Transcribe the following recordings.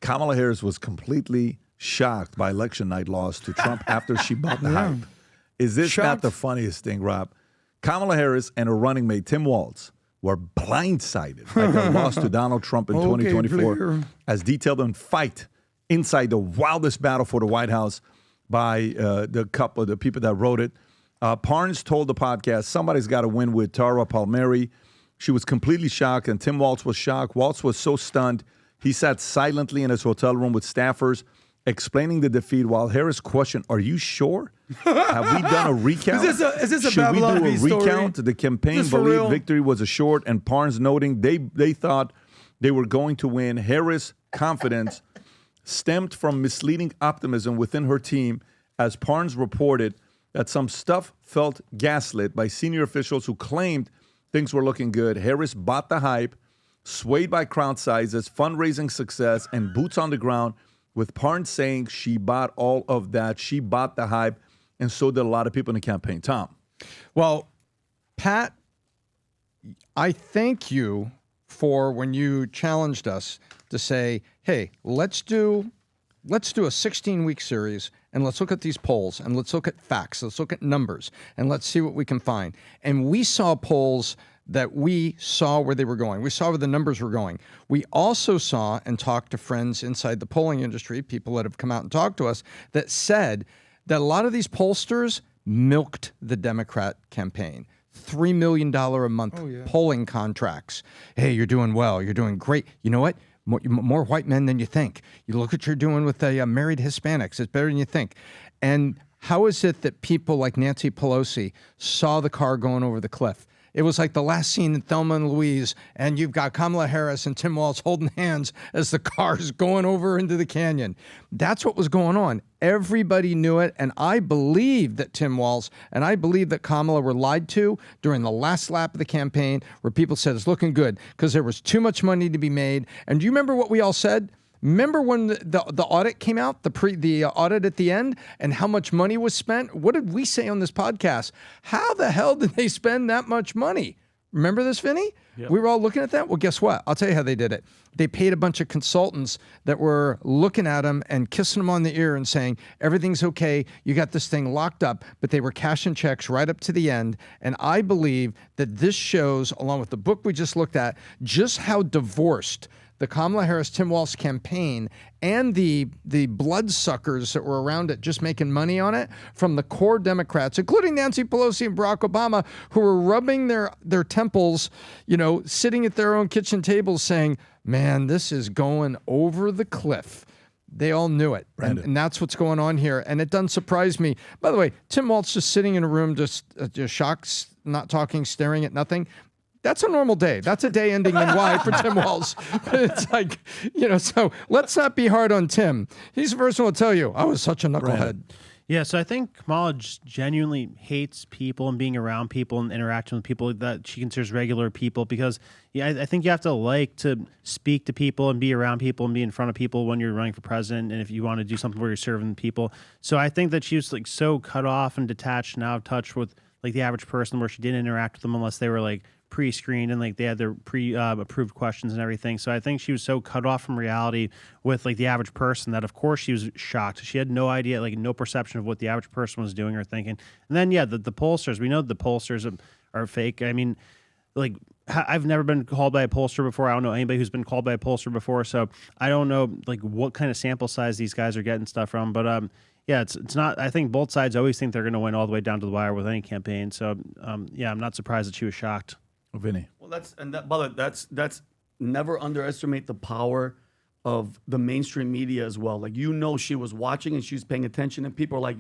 Kamala Harris was completely shocked by election night loss to Trump after she bought the hype. Is this not the funniest thing, Rob? Kamala Harris and her running mate, Tim Walz, were blindsided by their loss to Donald Trump in 2024, as detailed in Fight, inside the wildest battle for the White House by the people that wrote it. Parnes told the podcast, somebody's got to win with Tara Palmieri. She was completely shocked, and Tim Walz was shocked. Walz was so stunned, he sat silently in his hotel room with staffers, explaining the defeat while Harris questioned, are you sure? Have we done a recount? Is this a Should Babylon we do a Bee recount? story? The campaign believed victory was assured, and Parnes noting they thought they were going to win. Harris' confidence stemmed from misleading optimism within her team, as Parnes reported that some stuff felt gaslit by senior officials who claimed things were looking good. Harris bought the hype, swayed by crowd sizes, fundraising success, and boots on the ground, with Parnes saying she bought all of that. She bought the hype, and so did a lot of people in the campaign. Tom. Well, Pat, I thank you for when you challenged us to say, hey, let's do a 16-week series, and let's look at these polls, and let's look at facts, let's look at numbers, and let's see what we can find. And we saw polls that we saw where they were going. We saw where the numbers were going. We also saw and talked to friends inside the polling industry, people that have come out and talked to us, that said that a lot of these pollsters milked the Democrat campaign. $3 million a month polling contracts. Hey, you're doing well. You're doing great. You know what? More white men than you think. You look what you're doing with the married Hispanics. It's better than you think. And how is it that people like Nancy Pelosi saw the car going over the cliff? It was like the last scene in Thelma and Louise, and you've got Kamala Harris and Tim Walz holding hands as the car's going over into the canyon. That's what was going on. Everybody knew it, and I believe that Tim Walz and I believe that Kamala were lied to during the last lap of the campaign, where people said it's looking good because there was too much money to be made. And do you remember what we all said? Remember when the audit came out, the audit at the end, and how much money was spent? What did we say on this podcast? How the hell did they spend that much money? Remember this, Vinny? Yep. We were all looking at that. Well, guess what? I'll tell you how they did it. They paid a bunch of consultants that were looking at them and kissing them on the ear and saying, everything's okay. You got this thing locked up, but they were cashing checks right up to the end. And I believe that this shows, along with the book we just looked at, just how divorced the Kamala Harris-Tim Walz campaign and the bloodsuckers that were around it just making money on it from the core Democrats, including Nancy Pelosi and Barack Obama, who were rubbing their temples, sitting at their own kitchen tables saying, man, this is going over the cliff. They all knew it. And that's what's going on here. And it doesn't surprise me. By the way, Tim Walz just sitting in a room, just shocked, not talking, staring at nothing. That's a normal day. That's a day ending in Y for Tim Walz. It's like, so let's not be hard on Tim. He's the first one to tell you, I was such a knucklehead. Yeah, so I think Kamala genuinely hates people and being around people and interacting with people that she considers regular people, because I think you have to like to speak to people and be around people and be in front of people when you're running for president, and if you want to do something where you're serving people. So I think that she was like so cut off and detached and out of touch with like the average person, where she didn't interact with them unless they were like pre-screened and like they had their pre-approved questions and everything. So I think she was so cut off from reality with like the average person that of course she was shocked. She had no idea, like no perception of what the average person was doing or thinking. And then the pollsters, we know the pollsters are fake. I mean, like I've never been called by a pollster before. I don't know anybody who's been called by a pollster before. So I don't know like what kind of sample size these guys are getting stuff from. But yeah, it's not. I think both sides always think they're going to win all the way down to the wire with any campaign. So yeah, I'm not surprised that she was shocked. Vinny. Well, that's never underestimate the power of the mainstream media as well. Like, she was watching and she was paying attention, and people are like,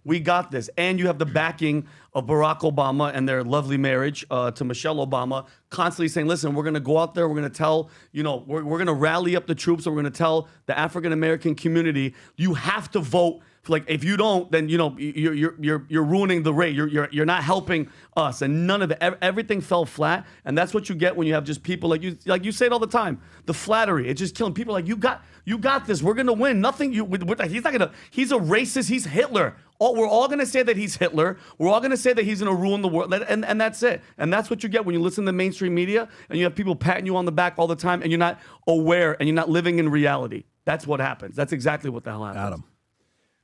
we got this. And you have the backing of Barack Obama and their lovely marriage to Michelle Obama, constantly saying, listen, we're going to go out there, we're going to tell, we're going to rally up the troops, and we're going to tell the African-American community, you have to vote. Like, if you don't, then you're ruining the race. You're not helping us, and none of it. Everything fell flat, and that's what you get when you have just people like you say it all the time. The flattery, it's just killing people. Like, you got this. We're gonna win. Nothing. He's not gonna. He's a racist. He's Hitler. We're all gonna say that he's Hitler. We're all gonna say that he's gonna ruin the world, and that's it. And that's what you get when you listen to the mainstream media, and you have people patting you on the back all the time, and you're not aware, and you're not living in reality. That's what happens. That's exactly what the hell happens. Adam.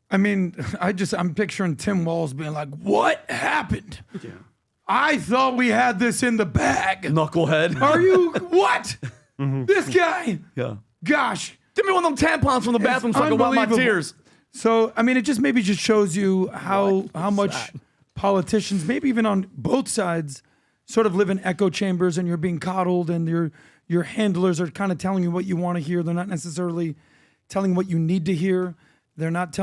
I mean, I'm picturing Tim Walz being like, "What happened? Yeah. I thought we had this in the bag. Knucklehead. Are you what? This guy? Yeah. Gosh, Give me one of them tampons from the bathroom so I can wipe my unbelievable. tears. So I mean, it just maybe just shows you how much politicians, maybe even on both sides, sort of live in echo chambers, and you're being coddled, and your handlers are kind of telling you what you want to hear. They're not necessarily telling what you need to hear. They're not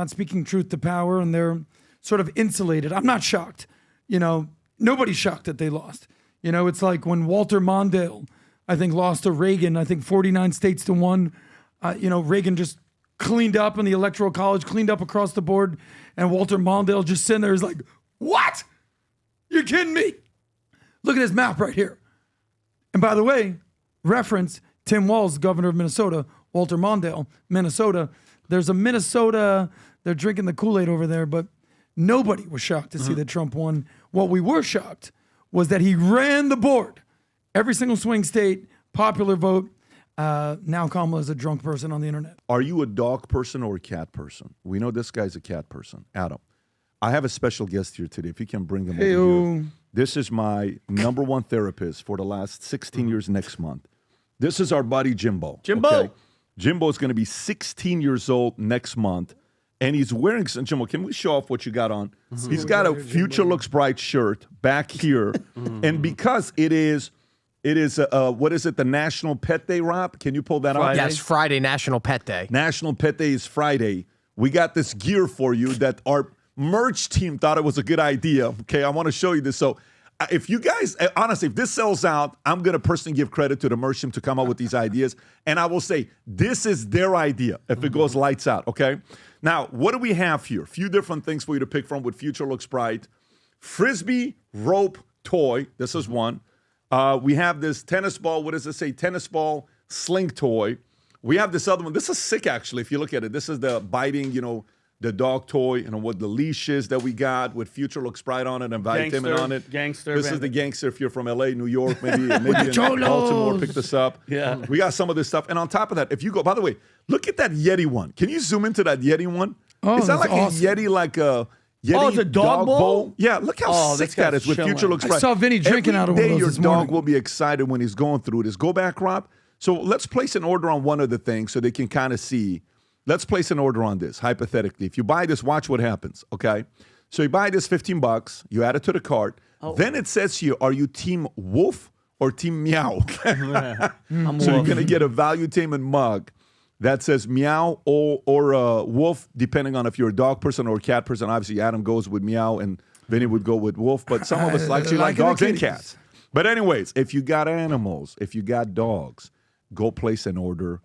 speaking truth to power, and they're sort of insulated. I'm not shocked. Nobody's shocked that they lost. It's like when Walter Mondale, I think, lost to Reagan, I think 49 states to 1. Reagan just cleaned up in the Electoral College, cleaned up across the board, and Walter Mondale just sitting there is like, what? You're kidding me? Look at this map right here. And by the way, reference Tim Walz, governor of Minnesota, Walter Mondale, Minnesota. There's a Minnesota, they're drinking the Kool-Aid over there, but nobody was shocked to see that Trump won. What we were shocked was that he ran the board. Every single swing state, popular vote. Now Kamala is a drunk person on the internet. Are you a dog person or a cat person? We know this guy's a cat person. Adam, I have a special guest here today. If you can bring him over here. This is my number one therapist for the last 16 years next month. This is our buddy Jimbo. Jimbo! Okay? Jimbo is going to be 16 years old next month, and he's wearing some. Jimbo, can we show off what you got on? He's got a Future Looks Bright shirt back here, and because it is what is it? The National Pet Day, Rob? Can you pull that out? Yes, Friday, National Pet Day. National Pet Day is Friday. We got this gear for you that our merch team thought it was a good idea. Okay, I want to show you this. So if you guys, honestly, if this sells out, I'm going to personally give credit to the merch team to come up with these ideas. And I will say, this is their idea if it goes lights out, okay? Now, what do we have here? A few different things for you to pick from with Future Looks Bright. Frisbee rope toy. This is one. We have this tennis ball. What does it say? Tennis ball sling toy. We have this other one. This is sick, actually, if you look at it. This is the biting, the dog toy, with the leashes that we got with Future Looks Bright on it and Valuetainment on it. Gangster. This is the gangster if you're from L.A., New York, maybe in Baltimore, pick this up. Yeah. We got some of this stuff. And on top of that, if you go, by the way, look at that Yeti one. Can you zoom into that Yeti one? Oh, is that that's like awesome. a Yeti, like a Yeti it's a dog bowl? Yeah, look how sick that is with chilling. Future Looks Bright. I saw Vinny drinking out of one of those your this dog morning. will be excited when he's going through this. Go back, Rob. So let's place an order on one of the things so they can kind of see. Let's place an order on this, hypothetically. If you buy this, watch what happens, okay? So you buy this $15, you add it to the cart. Then it says here, are you Team Wolf or Team Meow? So you're going to get a Valuetainment mug that says Meow or Wolf, depending on if you're a dog person or a cat person. Obviously, Adam goes with Meow and Vinny would go with Wolf, but some of us actually like dogs and cats. But anyways, if you got animals, if you got dogs, go place an order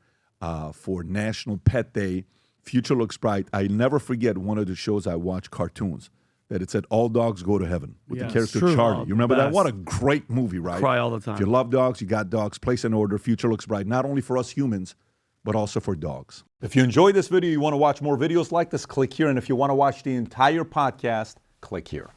for National Pet Day. Future Looks Bright. I never forget one of the shows I watched, cartoons, that it said all dogs go to heaven with the character Charlie. You remember that? What a great movie, right? Cry all the time. If you love dogs, you got dogs, place an order. Future Looks Bright, not only for us humans, but also for dogs. If you enjoyed this video, you want to watch more videos like this, click here. And if you want to watch the entire podcast, click here.